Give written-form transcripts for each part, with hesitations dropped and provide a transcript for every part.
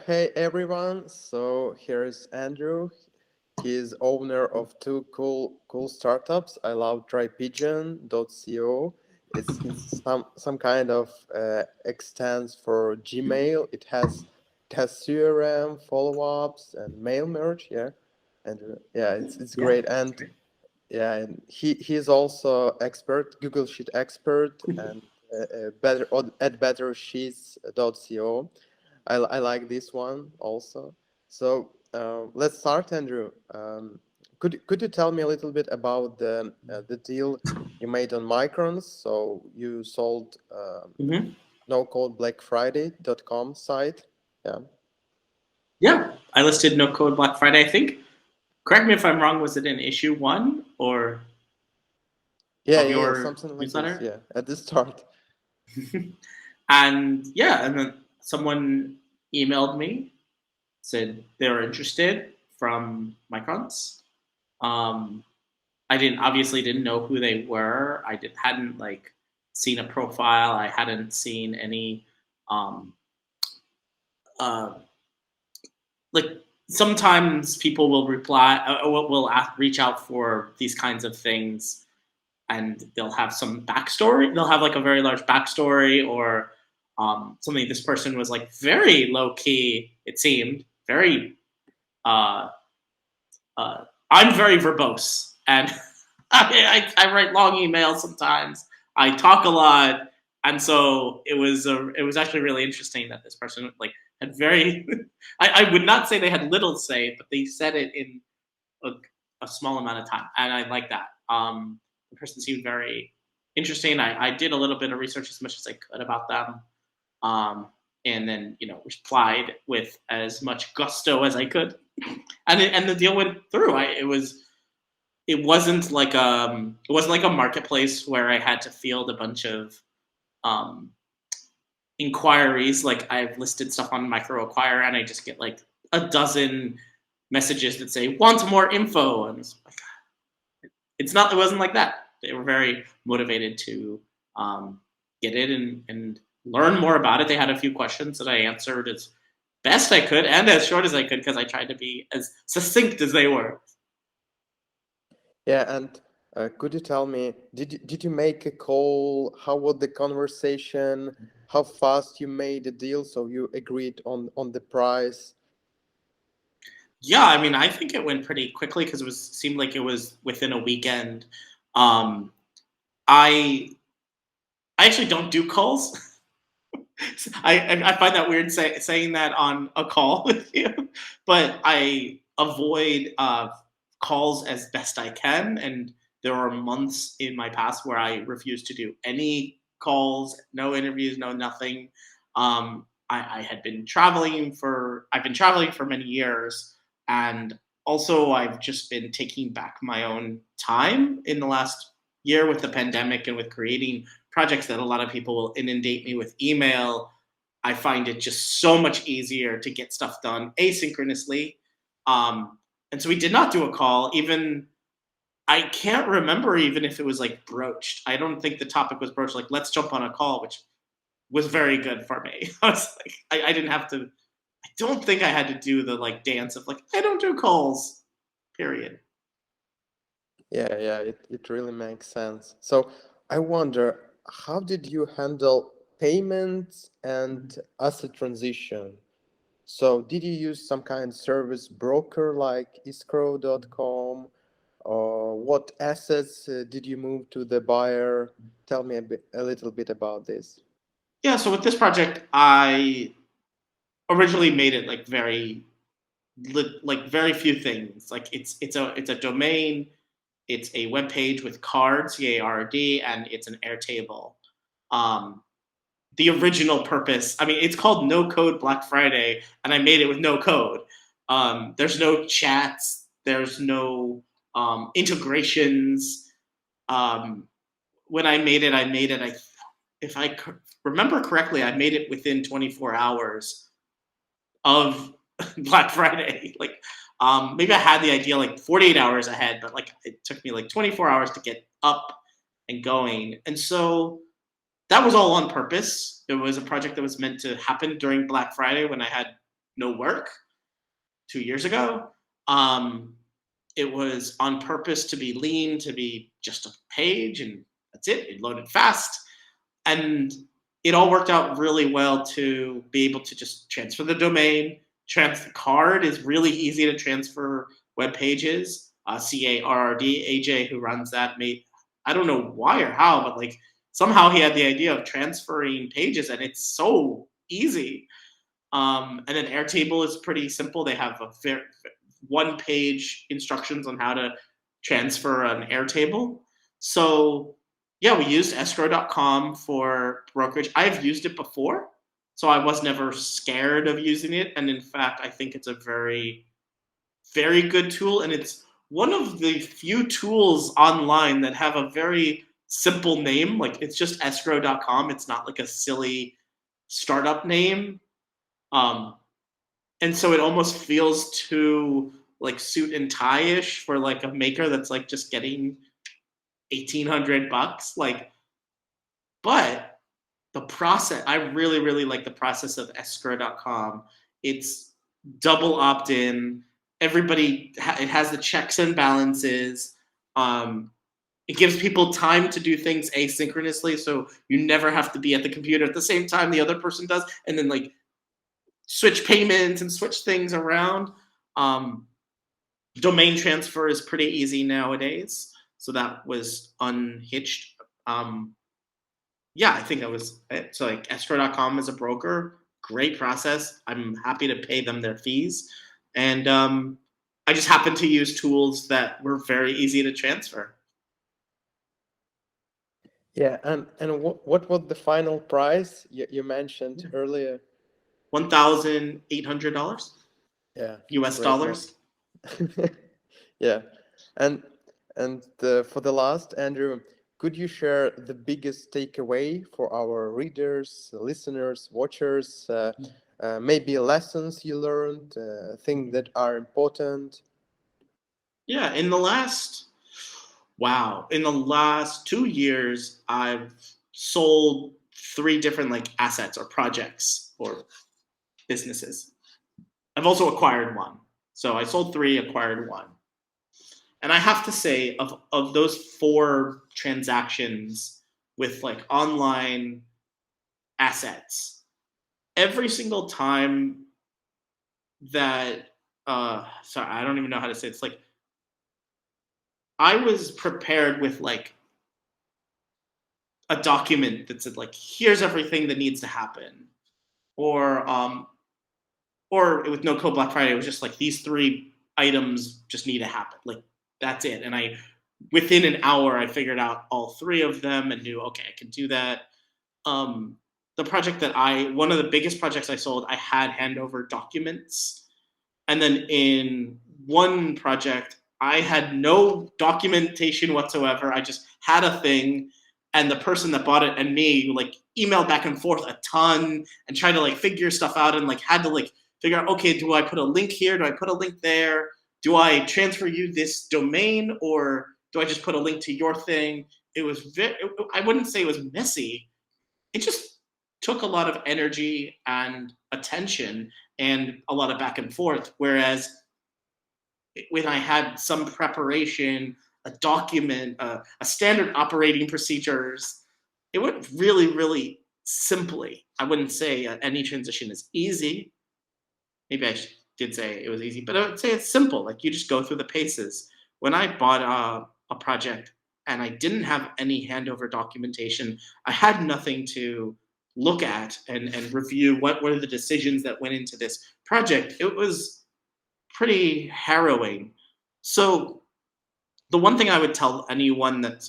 Hey everyone. So here's Andrew. He's owner of two cool startups. I love trypigeon.co. It's some kind of extends for Gmail. It has CRM follow-ups and mail merge. Yeah, and yeah, it's Yeah. great. And yeah, and he's also expert Google Sheet expert and better at bettersheets.co. I like this one also. So let's start, Andrew. Could you tell me a little bit about the deal you made on Microns? So you sold hmm no code Black Friday.com site. Yeah. Yeah. I listed no code Black Friday, I think. Correct me if I'm wrong. Was it in issue one or of Yeah, your something like this. newsletter? Yeah, at the start. And yeah, and then someone emailed me, said they were interested from Microns. Um, I didn't know who they were. Hadn't like seen a profile. I hadn't seen any um, uh, like sometimes people will reply will reach out for these kinds of things, and they'll have some backstory. They'll have like a very large backstory, or something. This person was like very low key, it seemed very uh, I'm very verbose, and I write long emails sometimes. I talk a lot, and so it was actually really interesting that this person like had very. I would not say they had little to say, but they said it in a, a small amount of time, and I like that. The person seemed very interesting. I did a little bit of research as much as I could about them, um, and then replied with as much gusto as I could, and the deal went through. It wasn't like a marketplace where I had to field a bunch of um, inquiries. Like I've listed stuff on Micro Acquire, and I just get like a dozen messages that say want more info, and it's like it's not. It wasn't like that. They were very motivated to get it and learn more about it. They had a few questions that I answered as best I could and as short as I could because I tried to be as succinct as they were. Yeah, and could you tell me, did you make a call? How was the conversation? How fast you made the deal? So you agreed on the price? Yeah, I mean, I think it went pretty quickly because it was seemed like it was within a weekend. Um, I I actually don't do calls. I find that weird saying that on a call with you, but I avoid calls as best I can. And there are months in my past where I refused to do any calls, no interviews, no nothing. I've been traveling for many years, and also I've just been taking back my own time in the last year with the pandemic and with creating projects that a lot of people will inundate me with email. I find it just so much easier to get stuff done asynchronously. And so we did not do a call. Even I can't remember even if it was like broached. I don't think the topic was broached. Like, let's jump on a call, which was very good for me. I was like, I didn't have to. I don't think I had to do the like dance of like I don't do calls. Period. Yeah, it really makes sense. So I wonder, how did you handle payments and asset transition? So did you use some kind of service broker like escrow.com, or what assets did you move to the buyer? Tell me a little bit about this. Yeah. So with this project, I originally made it like very few things. Like it's a domain, it's a web page with cards, CARD, and it's an Airtable. Um, the original purpose, I mean, it's called No Code Black Friday, and I made it with no code. There's no chats, there's no integrations. Um, when I made it. If I remember correctly, I made it within 24 hours of Black Friday. Like, maybe I had the idea like 48 hours ahead, but like it took me like 24 hours to get up and going. And so that was all on purpose. It was a project that was meant to happen during Black Friday when I had no work 2 years ago. Um, it was on purpose to be lean, to be just a page, and that's it. It loaded fast, and it all worked out really well to be able to just transfer the domain. The card is really easy to transfer web pages. CARRD, AJ, who runs that, made, I don't know why or how, but like somehow he had the idea of transferring pages, and it's so easy. And then Airtable is pretty simple. They have a one-page instructions on how to transfer an Airtable. So yeah, we used escrow.com for brokerage. I've used it before, so I was never scared of using it. And in fact, I think it's a very, very good tool. And it's one of the few tools online that have a very simple name. Like it's just escrow.com. It's not like a silly startup name. And so it almost feels too like suit and tie-ish for like a maker that's like just getting $1,800. Like, but the process, I really, really like the process of escrow.com. It's double opt-in. Everybody, it has the checks and balances. It gives people time to do things asynchronously, so you never have to be at the computer at the same time the other person does, and then like switch payments and switch things around. Domain transfer is pretty easy nowadays, so that was unhitched. Yeah, I think that was it. So like escrow.com as a broker, great process. I'm happy to pay them their fees, and I just happen to use tools that were very easy to transfer. Yeah, and what was the final price you mentioned earlier? $1,800 Yeah, US great number. dollars. Yeah, and for the last, Andrew, could you share the biggest takeaway for our readers, listeners, watchers? Maybe lessons you learned, things that are important. Yeah, in the last 2 years, I've sold 3 different like assets or projects or businesses. I've also acquired one. So I sold 3, acquired one. And I have to say, of those 4 transactions with like online assets, every single time that sorry, I don't even know how to say it. It's like I was prepared with like a document that said like here's everything that needs to happen, or with no code Black Friday, it was just like these 3 items just need to happen. Like that's it. And I within an hour I figured out all 3 of them and knew okay, I can do that. Um, the project that one of the biggest projects I sold, I had handover documents. And then in one project, I had no documentation whatsoever. I just had a thing, and the person that bought it and me like emailed back and forth a ton and tried to like figure stuff out and like had to like figure out, okay, do I put a link here? Do I put a link there? Do I transfer you this domain, or do I just put a link to your thing? It was I wouldn't say it was messy. It just took a lot of energy and attention and a lot of back and forth. Whereas when I had some preparation, a document, a standard operating procedures, it went really, really simply. I wouldn't say any transition is easy. Maybe I did say it was easy, but I would say it's simple. Like you just go through the paces. When I bought a project and I didn't have any handover documentation, I had nothing to look at and review what were the decisions that went into this project. It was pretty harrowing. So the one thing I would tell anyone that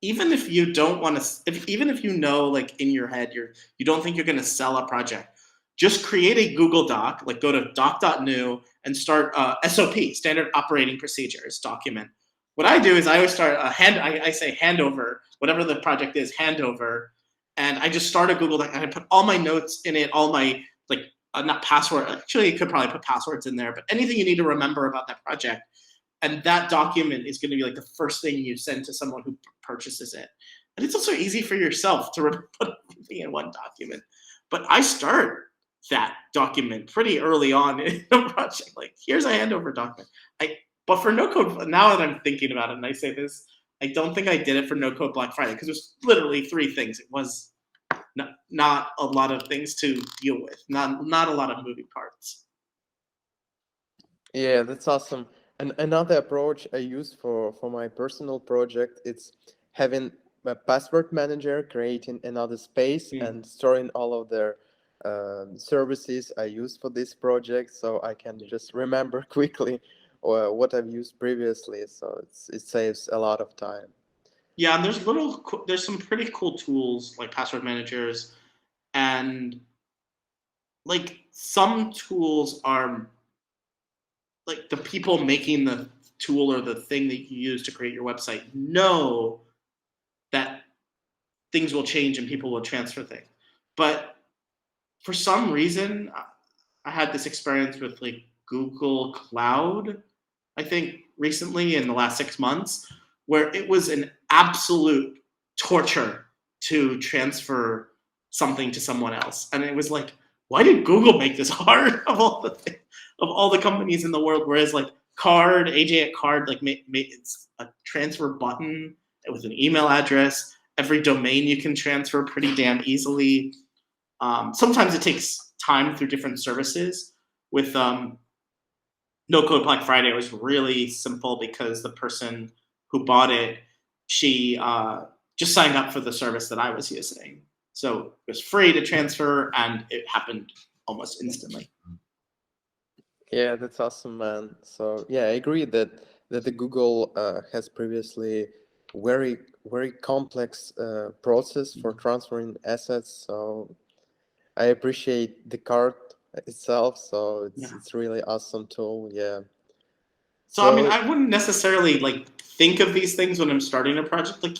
even if you don't want to, even if you know, like in your head, you don't think you're going to sell a project, just create a Google Doc, like go to doc.new and start SOP, standard operating procedures document. What I do is I always start I say handover, whatever the project is, handover, and I just start a Google Doc and I put all my notes in it, all my like not password. Actually, you could probably put passwords in there, but anything you need to remember about that project. And that document is going to be like the first thing you send to someone who purchases it. And it's also easy for yourself to put everything in one document. But I start that document pretty early on in the project. Like, here's a handover document. But for no code, now that I'm thinking about it, and I say this, I don't think I did it for no code Black Friday because it was literally 3 things. It was not a lot of things to deal with, not a lot of moving parts. Yeah, that's awesome. And another approach I use for my personal project, it's having a password manager, creating another space Mm. and storing all of their services I use for this project, so I can just remember quickly what I've used previously. So it saves a lot of time. Yeah, and there's some pretty cool tools like password managers, and like some tools are like the people making the tool or the thing that you use to create your website know that things will change and people will transfer things. But for some reason, I had this experience with like Google Cloud, I think recently in the last 6 months, where it was an absolute torture to transfer something to someone else. And it was like, why did Google make this hard of all the companies in the world? Whereas like AJ at Card, like it's a transfer button with an email address. Every domain you can transfer pretty damn easily. Sometimes it takes time through different services. With No Code Black Friday, it was really simple because the person who bought it, she just signed up for the service that I was using. So it was free to transfer, and it happened almost instantly. Yeah, that's awesome, man. So yeah, I agree that the Google has previously very complex process for transferring assets. So I appreciate the card itself. So Yeah. it's really awesome tool. Yeah. So I mean, So I wouldn't necessarily like think of these things when I'm starting a project. Like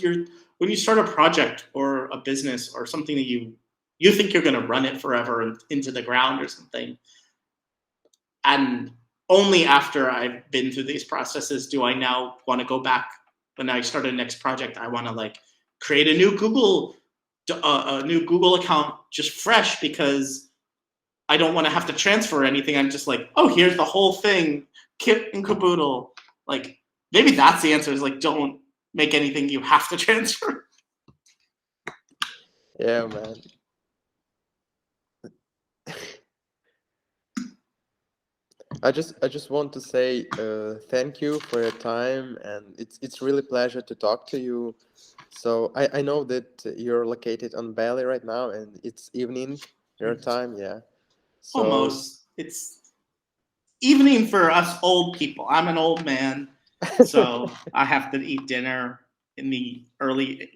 when you start a project or a business or something that you think you're going to run it forever and into the ground or something, and only after I've been through these processes do I now want to go back. When I start a next project, I want to like create a new Google account just fresh because I don't want to have to transfer anything. I'm just like, oh, here's the whole thing, kit and caboodle. Like maybe that's the answer is like don't make anything you have to transfer. yeah, man. I just want to say thank you for your time, and it's really pleasure to talk to you. So I know that you're located on Bali right now, and it's evening your time. Yeah. So Almost. It's evening for us old people. I'm an old man, so I have to eat dinner in the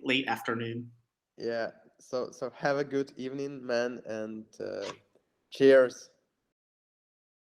late afternoon. yeah. So have a good evening, man, and cheers.